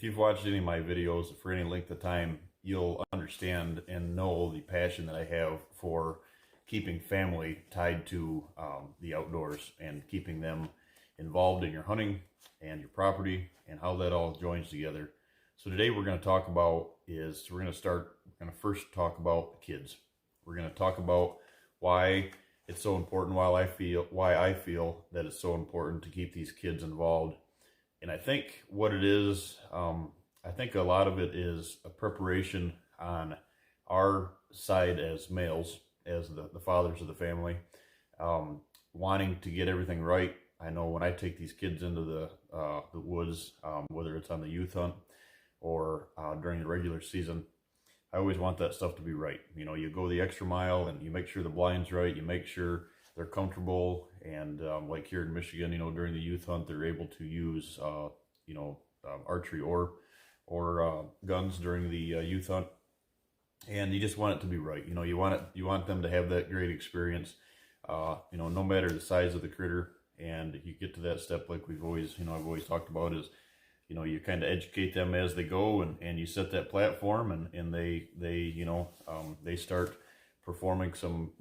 if you've watched any of my videos for any length of time, you'll understand and know the passion that I have for keeping family tied to the outdoors and keeping them involved in your hunting and your property and how that all joins together. So today we're going to talk about we're going to first talk about kids. We're going to talk about why it's so important, why I feel that it's so important to keep these kids involved. And I think what it is, I think a lot of it is a preparation on our side as males, as the fathers of the family, wanting to get everything right. I know when I take these kids into the woods, whether it's on the youth hunt or during the regular season, I always want that stuff to be right. You know, you go the extra mile and you make sure the blind's right, you make sure they're comfortable, and like here in Michigan, you know, during the youth hunt, they're able to use, archery or guns during the youth hunt, and you just want it to be right. You know, you want them to have that great experience. No matter the size of the critter, and you get to that step like I've always talked about is, you kind of educate them as they go, and you set that platform, and they start performing some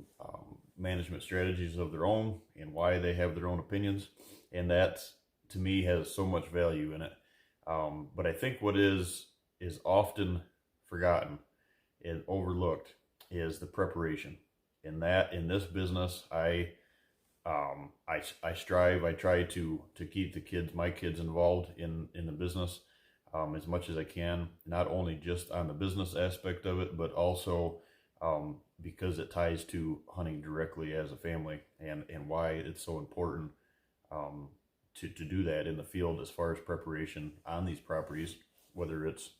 management strategies of their own and why they have their own opinions. And that, to me, has so much value in it. But I think what is often forgotten and overlooked is the preparation. In this business, I try to keep my kids involved in the business as much as I can, not only just on the business aspect of it, but also because it ties to hunting directly as a family, and why it's so important to do that in the field as far as preparation on these properties, whether it's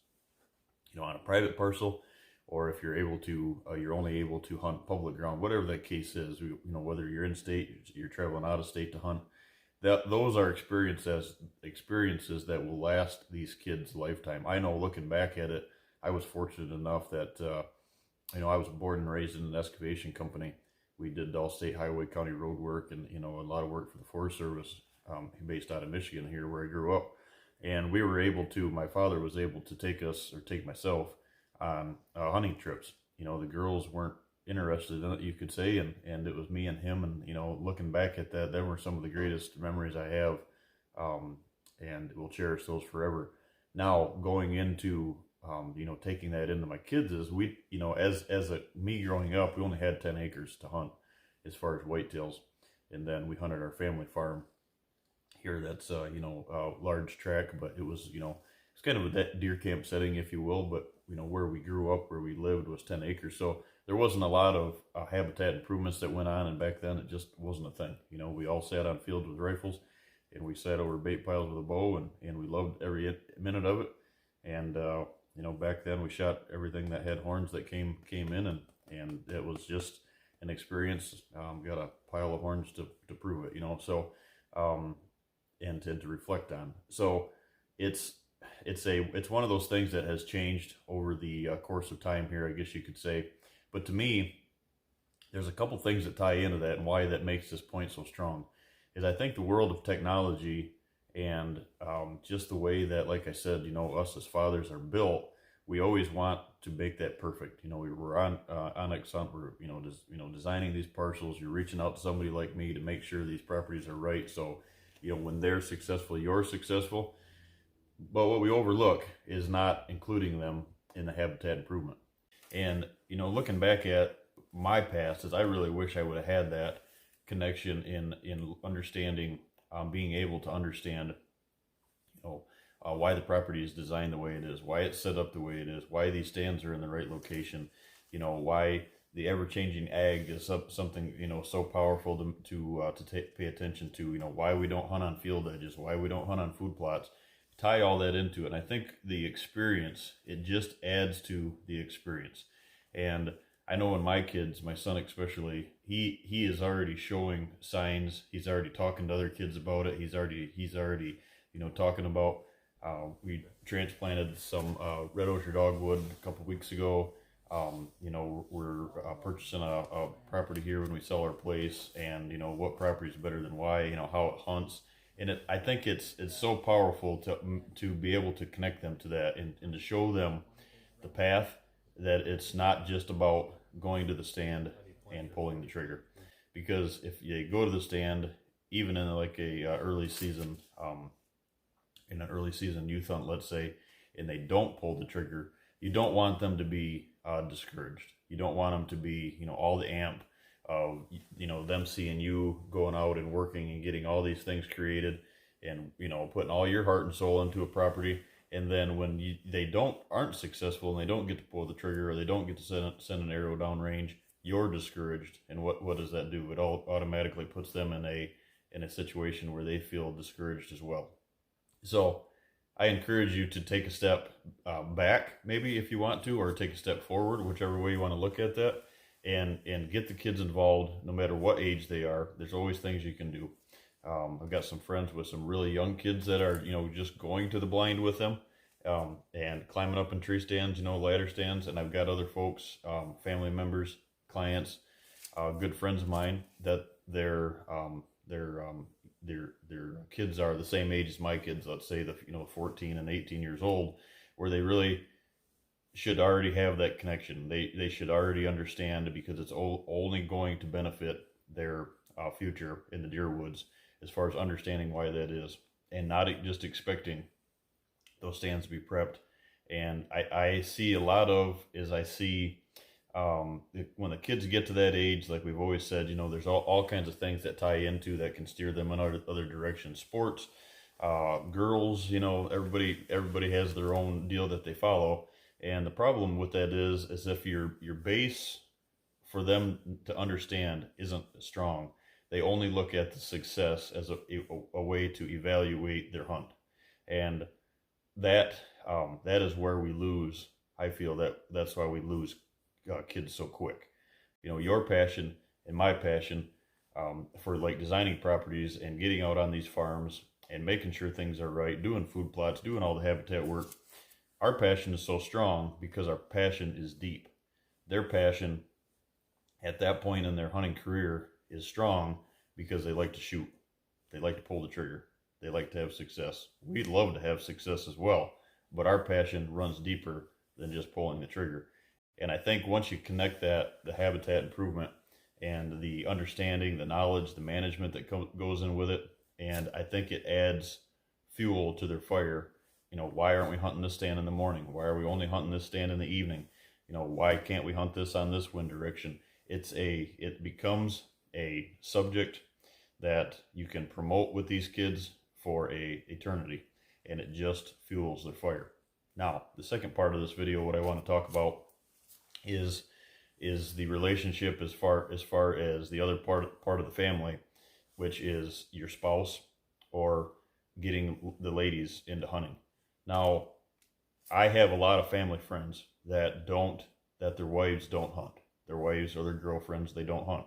on a private parcel, or if you're only able to hunt public ground, whatever that case is. Whether you're in state, you're traveling out of state to hunt, those are experiences that will last these kids' lifetime. I know, looking back at it, I was fortunate enough that I was born and raised in an excavation company. We did all state highway, county road work, and a lot of work for the Forest Service, based out of Michigan here where I grew up. And my father was able to take myself on hunting trips. The girls weren't interested in it, you could say, and it was me and him. And looking back at that, they were some of the greatest memories I have, and we'll cherish those forever. Now, going into taking that into my kids is me growing up, we only had 10 acres to hunt as far as whitetails, and then we hunted our family farm here. That's a large tract, but it was it's kind of a deer camp setting, if you will. But where we grew up, where we lived, was 10 acres, so there wasn't a lot of habitat improvements that went on, and back then it just wasn't a thing. We all sat on fields with rifles, and we sat over bait piles with a bow, and we loved every minute of it. And back then we shot everything that had horns that came in, and it was just an experience. Got a pile of horns to prove it, so and to reflect on. So it's one of those things that has changed over the course of time here, I guess you could say. But to me, there's a couple things that tie into that, and why that makes this point so strong is I think the world of technology and just the way that, like I said, us as fathers are built, we always want to make that perfect. We were on Onyx Hunt, we're designing these parcels. You're reaching out to somebody like me to make sure these properties are right. So when they're successful, you're successful. But what we overlook is not including them in the habitat improvement. And looking back at my past, is I really wish I would have had that connection in understanding, being able to understand, why the property is designed the way it is, why it's set up the way it is, why these stands are in the right location, why the ever-changing ag is something so powerful to pay attention to, why we don't hunt on field edges, why we don't hunt on food plots. Tie all that into it, and I think the experience, it just adds to the experience. And I know in my son especially, he is already showing signs. He's already talking to other kids about it. He's already talking about, we transplanted some red osier dogwood a couple weeks ago. We're purchasing a property here when we sell our place, and what property is better than why, how it hunts. And I think it's so powerful to be able to connect them to that, and to show them the path, that it's not just about going to the stand and pulling the trigger. Because if you go to the stand, even in like a early season, in an early season youth hunt, let's say, and they don't pull the trigger, you don't want them to be discouraged. You don't want them to be, all the amp of, them seeing you going out and working and getting all these things created, and, putting all your heart and soul into a property. And then when they aren't successful, and they don't get to pull the trigger, or they don't get to send an arrow down range, you're discouraged. And what does that do? It all automatically puts them in a situation where they feel discouraged as well. So I encourage you to take a step back, maybe, if you want to, or take a step forward, whichever way you want to look at that, and get the kids involved, no matter what age they are. There's always things you can do. I've got some friends with some really young kids that are, just going to the blind with them, and climbing up in tree stands, ladder stands. And I've got other folks, family members, clients, good friends of mine, that their kids are the same age as my kids. Let's say 14 and 18 years old, where they really should already have that connection. They should already understand, because it's only going to benefit their future in the deer woods, as far as understanding why that is, and not just expecting those stands to be prepped. And I see a lot of, when the kids get to that age, like we've always said, there's all kinds of things that tie into that can steer them in other directions. Sports, girls, everybody has their own deal that they follow. And the problem with that is if your base for them to understand isn't strong, they only look at the success as a way to evaluate their hunt. And that is where we lose. I feel that's why we lose kids so quick. Your passion and my passion, for like designing properties and getting out on these farms and making sure things are right, doing food plots, doing all the habitat work. Our passion is so strong because our passion is deep. Their passion at that point in their hunting career is strong because they like to shoot. They like to pull the trigger. They like to have success. We'd love to have success as well, but our passion runs deeper than just pulling the trigger. And I think once you connect that, the habitat improvement and the understanding, the knowledge, the management that goes in with it, and I think it adds fuel to their fire. Why aren't we hunting this stand in the morning? Why are we only hunting this stand in the evening? Why can't we hunt this on this wind direction? It becomes a subject that you can promote with these kids for eternity, and it just fuels their fire. Now, the second part of this video, what I want to talk about is the relationship as far as the other part of the family, which is your spouse, or getting the ladies into hunting. Now, I have a lot of family friends that their wives don't hunt. Their wives or their girlfriends, they don't hunt.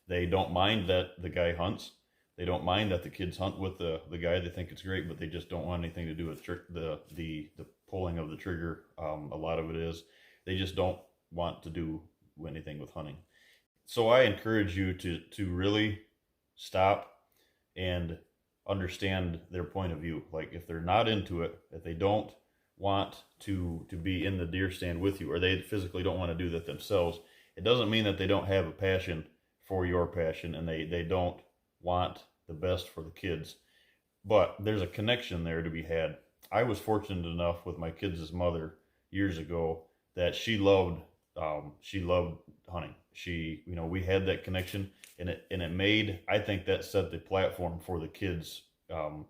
They don't mind that the guy hunts. They don't mind that the kids hunt with the guy. They think it's great, but they just don't want anything to do with the pulling of the trigger. A lot of it is they just don't want to do anything with hunting. So I encourage you to really stop and understand their point of view. Like, if they're not into it, if they don't want to be in the deer stand with you, or they physically don't want to do that themselves, it doesn't mean that they don't have a passion for your passion, and they don't want the best for the kids. But there's a connection there to be had. I was fortunate enough with my kids' mother years ago that she loved hunting. We had that connection, and it made, I think that set the platform for the kids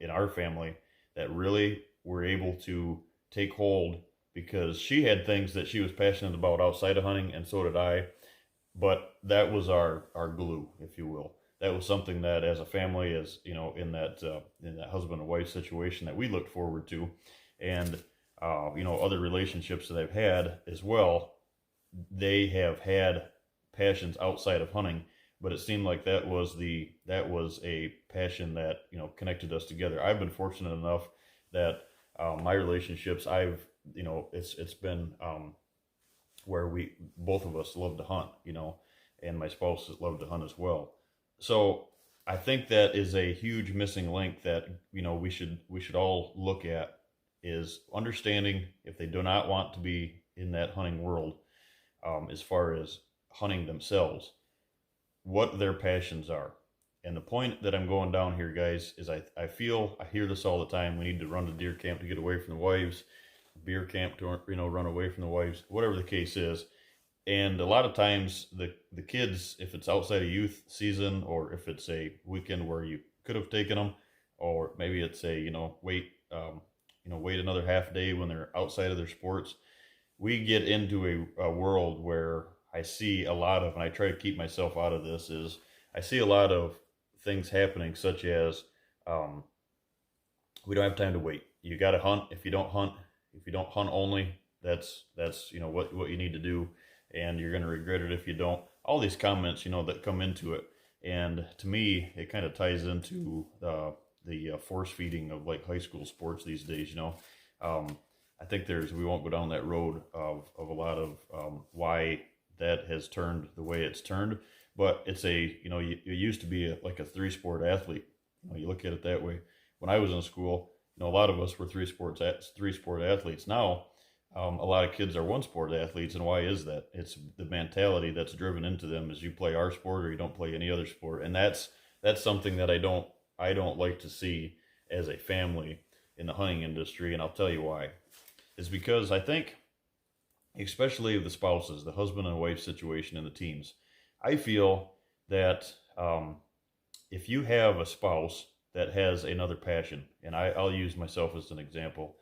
in our family that really were able to take hold, because she had things that she was passionate about outside of hunting, and so did I. But that was our glue, if you will. That was something that, as a family, in that husband and wife situation, that we looked forward to. And other relationships that I've had as well, they have had passions outside of hunting, but it seemed like that was a passion that connected us together. I've been fortunate enough that my relationships, it's been where both of us love to hunt, and my spouse has loved to hunt as well. So I think that is a huge missing link that we should all look at, is understanding if they do not want to be in that hunting world, as far as hunting themselves, what their passions are. And the point that I'm going down here, guys, is I feel, I hear this all the time. We need to run to deer camp to get away from the wives, beer camp to run away from the wives, whatever the case is. And a lot of times the kids, if it's outside of youth season, or if it's a weekend where you could have taken them, or maybe it's a wait another half day when they're outside of their sports, we get into a world where I see a lot of, and I try to keep myself out of this, is I see a lot of things happening, such as we don't have time to wait. You got to hunt. If you don't hunt only, that's what you need to do, and you're going to regret it if you don't. All these comments that come into it, and to me it kind of ties into the force feeding of like high school sports these days. I think we won't go down that road of a lot of why that has turned the way it's turned, but it's you used to be like a 3-sport athlete. You look at it that way. When I was in school, a lot of us were 3-sport athletes. Now, a lot of kids are 1-sport athletes, and why is that? It's the mentality that's driven into them, is you play our sport or you don't play any other sport, and that's something that I don't like to see as a family in the hunting industry, and I'll tell you why. Is because I think, especially the spouses, the husband and wife situation in the teams, I feel that if you have a spouse that has another passion, and I'll use myself as an example.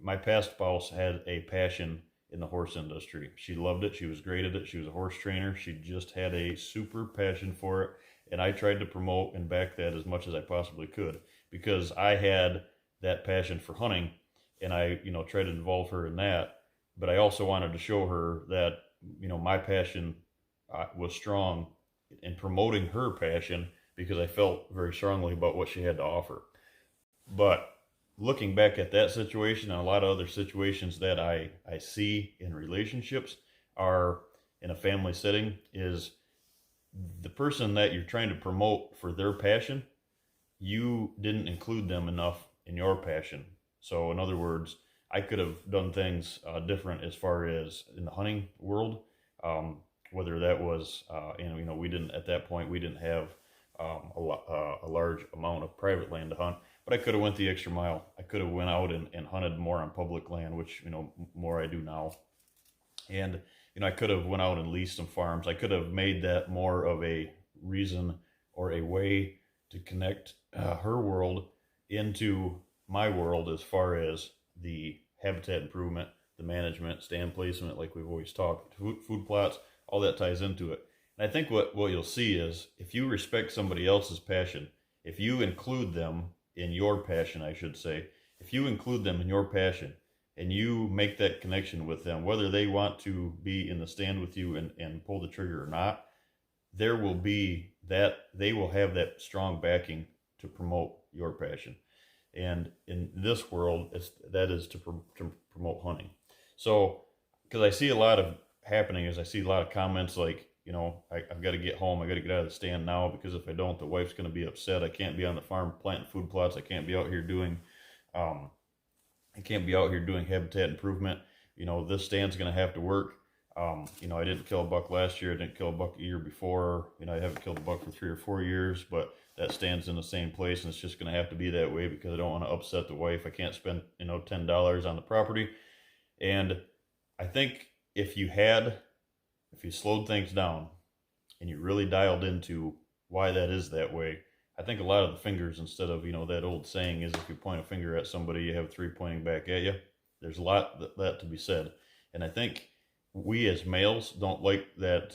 My past spouse had a passion in the horse industry. She loved it. She was great at it. She was a horse trainer. She just had a super passion for it. And I tried to promote and back that as much as I possibly could, because I had that passion for hunting, and I, tried to involve her in that. But I also wanted to show her that, my passion was strong in promoting her passion, because I felt very strongly about what she had to offer. But looking back at that situation and a lot of other situations that I see in relationships are in a family setting, is the person that you're trying to promote for their passion, you didn't include them enough in your passion. So in other words, I could have done things different as far as in the hunting world, whether that was, we didn't, at that point, we didn't have a large amount of private land to hunt, but I could have went the extra mile. I could have went out and hunted more on public land, which, more I do now. And, I could have went out and leased some farms. I could have made that more of a reason or a way to connect her world into my world, as far as the habitat improvement, the management, stand placement, like we've always talked, food plots, all that ties into it. And I think what you'll see is, if you respect somebody else's passion, if you include them in your passion, I should say, if you include them in your passion and you make that connection with them, whether they want to be in the stand with you and pull the trigger or not, there will be that, they will have that strong backing to promote your passion. And in this world, that is to promote hunting. So, because I see a lot of happening, is I see a lot of comments like, I've got to get home. I got to get out of the stand now, because if I don't, the wife's going to be upset. I can't be on the farm planting food plots. I can't be out here doing, habitat improvement. This stand's going to have to work. I didn't kill a buck last year. I didn't kill a buck a year before. I haven't killed a buck for 3 or 4 years, but that stand's in the same place, and it's just going to have to be that way, because I don't want to upset the wife. I can't spend, $10 on the property. And I think if you slowed things down and you really dialed into why that is that way, I think a lot of the fingers, instead of, that old saying is, if you point a finger at somebody, you have 3 pointing back at you. There's a lot that to be said. And I think we as males don't like that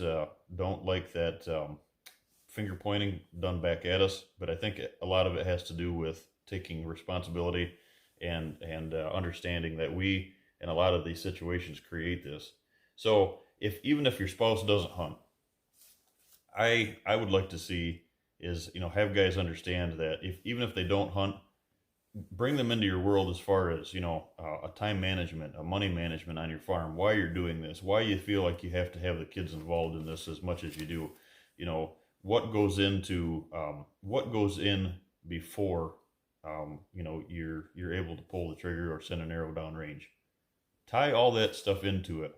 finger pointing done back at us. But I think a lot of it has to do with taking responsibility and understanding that we, in a lot of these situations, create this. So even if your spouse doesn't hunt, I would like to see is, have guys understand that even if they don't hunt, bring them into your world, as far as, a time management, a money management on your farm, why you're doing this, why you feel like you have to have the kids involved in this as much as you do, what goes into what goes in before you're able to pull the trigger or send an arrow down range. Tie all that stuff into it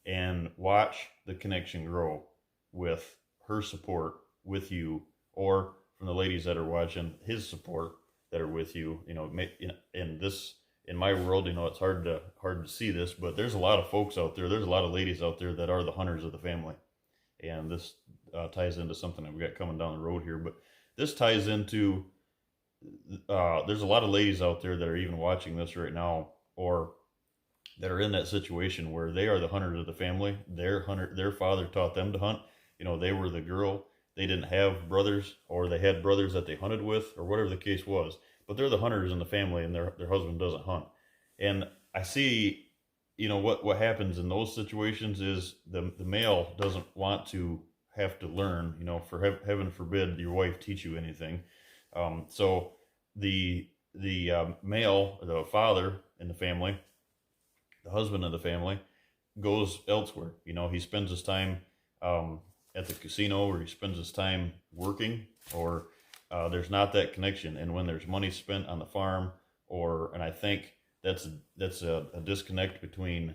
and watch the connection grow with her support with you, or from the ladies that are watching, his support that are with you. In this, in my world, it's hard to see this, but there's a lot of folks out there. There's a lot of ladies out there that are the hunters of the family, and this ties into something that we got coming down the road here. But this ties into there's a lot of ladies out there that are even watching this right now, or that are in that situation where they are the hunters of the family. Their father taught them to hunt. They were the girl. They didn't have brothers, or they had brothers that they hunted with, or whatever the case was. But they're the hunters in the family, and their husband doesn't hunt. And I see, what happens in those situations is the male doesn't want to have to learn. For heaven forbid your wife teach you anything. So the male, the father in the family, the husband of the family, goes elsewhere. He spends his time at the casino, or he spends his time working, or there's not that connection. And when there's money spent on the farm, and I think that's a disconnect between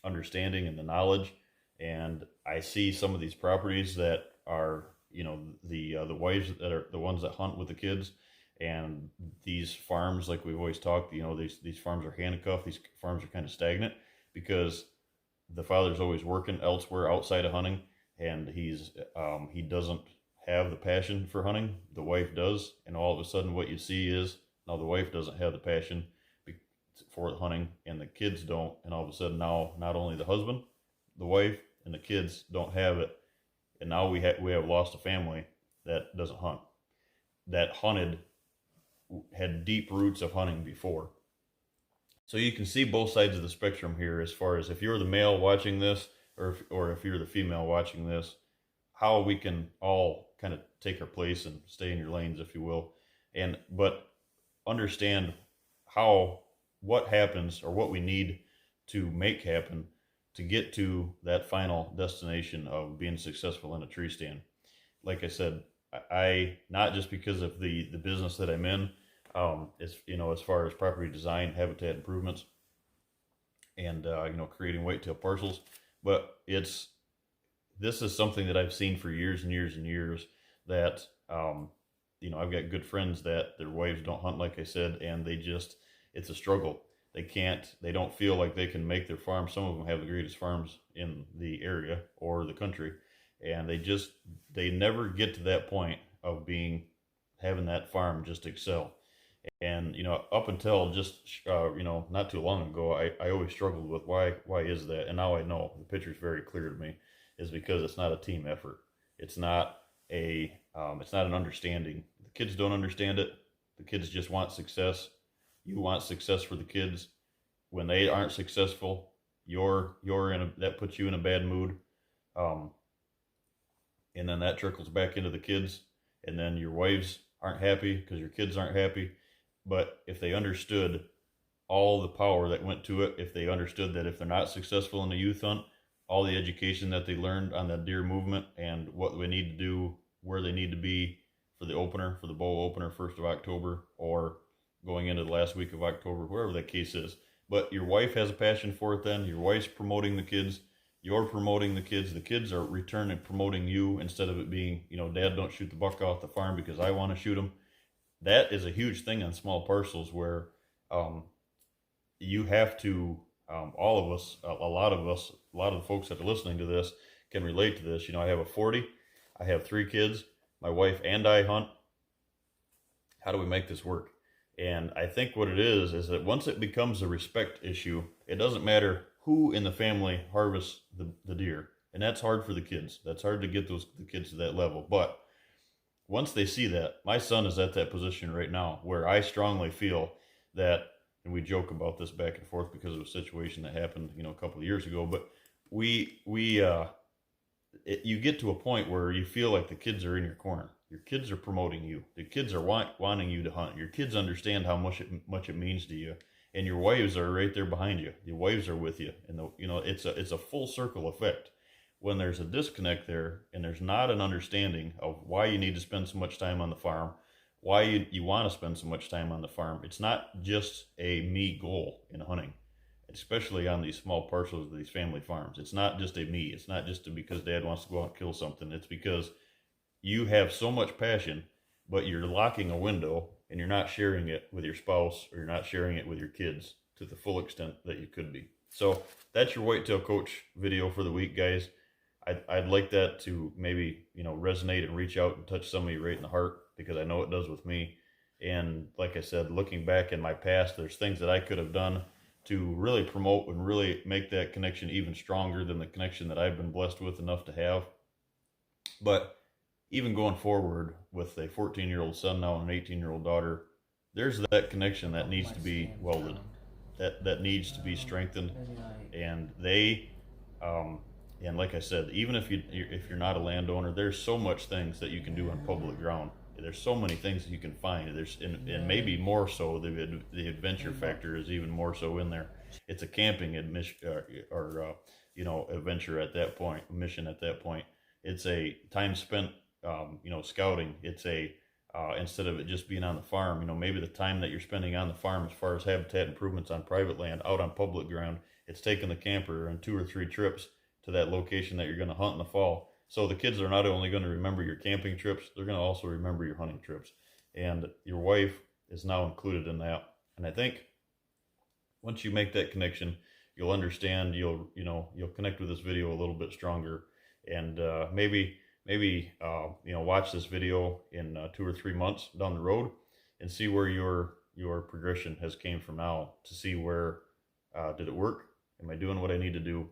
understanding and the knowledge. And I see some of these properties that are, the wives that are the ones that hunt with the kids, and these farms, like we've always talked, these farms are handcuffed. These farms are kind of stagnant because the father's always working elsewhere outside of hunting, and he doesn't have the passion for hunting. The wife does, and all of a sudden what you see is now the wife doesn't have the passion for hunting, and the kids don't, and all of a sudden now not only the husband, the wife, and the kids don't have it, and now we have lost a family that doesn't hunt, that had deep roots of hunting before. So you can see both sides of the spectrum here, as far as if you're the male watching this, or if you're the female watching this, how we can all kind of take our place and stay in your lanes, if you will, but understand what happens, or what we need to make happen to get to that final destination of being successful in a tree stand. Like I said, I not just because of the business that I'm in, as far as property design, habitat improvements, and creating whitetail parcels, but this is something that I've seen for years and years and years. That I've got good friends that their wives don't hunt, like I said, and it's a struggle. They don't feel like they can make their farm. Some of them have the greatest farms in the area or the country, and they never get to that point of having that farm just excel. And up until just not too long ago, I always struggled with why is that. And now I know the picture's very clear to me, is because it's not a team effort. It's not an understanding. The kids don't understand it. The kids just want success. You want success for the kids. When they aren't successful, that puts you in a bad mood, and then that trickles back into the kids, and then your wives aren't happy because your kids aren't happy. But if they understood all the power that went to it, if they understood that if they're not successful in a youth hunt, all the education that they learned on the deer movement and what we need to do, where they need to be for the bow opener, 1st of October, or going into the last week of October, wherever that case is. But your wife has a passion for it then. Your wife's promoting the kids. You're promoting the kids. The kids are returning promoting you, instead of it being, Dad, don't shoot the buck off the farm because I want to shoot him. That is a huge thing on small parcels, where you have to, all of us, a lot of the folks that are listening to this can relate to this. I have a 40. I have 3 kids. My wife and I hunt. How do we make this work? And I think what it is that once it becomes a respect issue, it doesn't matter who in the family harvests the deer. And that's hard for the kids. That's hard to get the kids to that level. But once they see that, my son is at that position right now where I strongly feel that, and we joke about this back and forth because of a situation that happened, a couple of years ago, but you get to a point where you feel like the kids are in your corner. Your kids are promoting you. The kids are wanting you to hunt. Your kids understand how much it means to you, and your wives are right there behind you. Your wives are with you, and it's a full circle effect. when there's a disconnect there and there's not an understanding of why you need to spend so much time on the farm, why you want to spend so much time on the farm. It's not just a me goal in hunting, especially on these small parcels of these family farms. It's not just a me. It's not just because dad wants to go out and kill something. It's because you have so much passion, but you're locking a window and you're not sharing it with your spouse, or you're not sharing it with your kids to the full extent that you could be. So that's your Whitetail Coach video for the week, guys. I'd like that to maybe, resonate and reach out and touch somebody right in the heart, because I know it does with me. And like I said, looking back in my past, there's things that I could have done to really promote and really make that connection even stronger than the connection that I've been blessed with enough to have. But even going forward with a 14-year-old son now and an 18-year-old daughter, there's that connection that needs to be welded, that needs to be strengthened. And and like I said, even if you're not a landowner, there's so much things that you can do on public ground. There's so many things that you can find. And maybe more so, the adventure factor is even more so in there. It's a camping adventure at that point, mission at that point. It's a time spent, scouting. It's instead of it just being on the farm, maybe the time that you're spending on the farm as far as habitat improvements on private land, out on public ground, it's taking the camper on 2 or 3 trips to that location that you're going to hunt in the fall. So the kids are not only going to remember your camping trips, they're going to also remember your hunting trips. And your wife is now included in that. And I think once you make that connection, you'll understand, you'll connect with this video a little bit stronger. And maybe watch this video in 2 or 3 months down the road and see where your progression has came from now, to see where did it work? Am I doing what I need to do?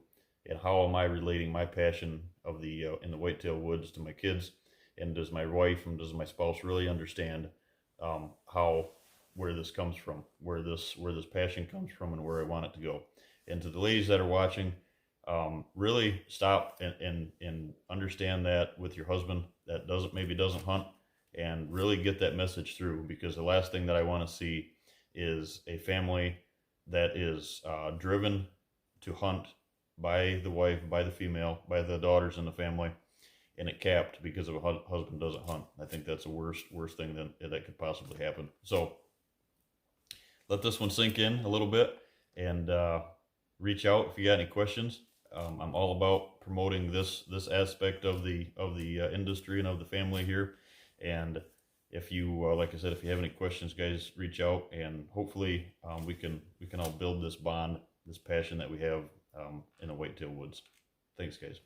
And how am I relating my passion of in the whitetail woods to my kids? And does my wife and does my spouse really understand where this comes from, where this passion comes from, and where I want it to go? And to the ladies that are watching, really stop and understand that with your husband that maybe doesn't hunt, and really get that message through, because the last thing that I want to see is a family that is driven to hunt by the wife, by the female, by the daughters in the family, and it capped because of a husband doesn't hunt. I think that's the worst thing that could possibly happen. So let this one sink in a little bit, and reach out if you got any questions. I'm all about promoting this aspect of the industry and of the family here. And if you like I said, if you have any questions, guys, reach out, and hopefully we can all build this bond, this passion that we have in the whitetail woods. Thanks, guys.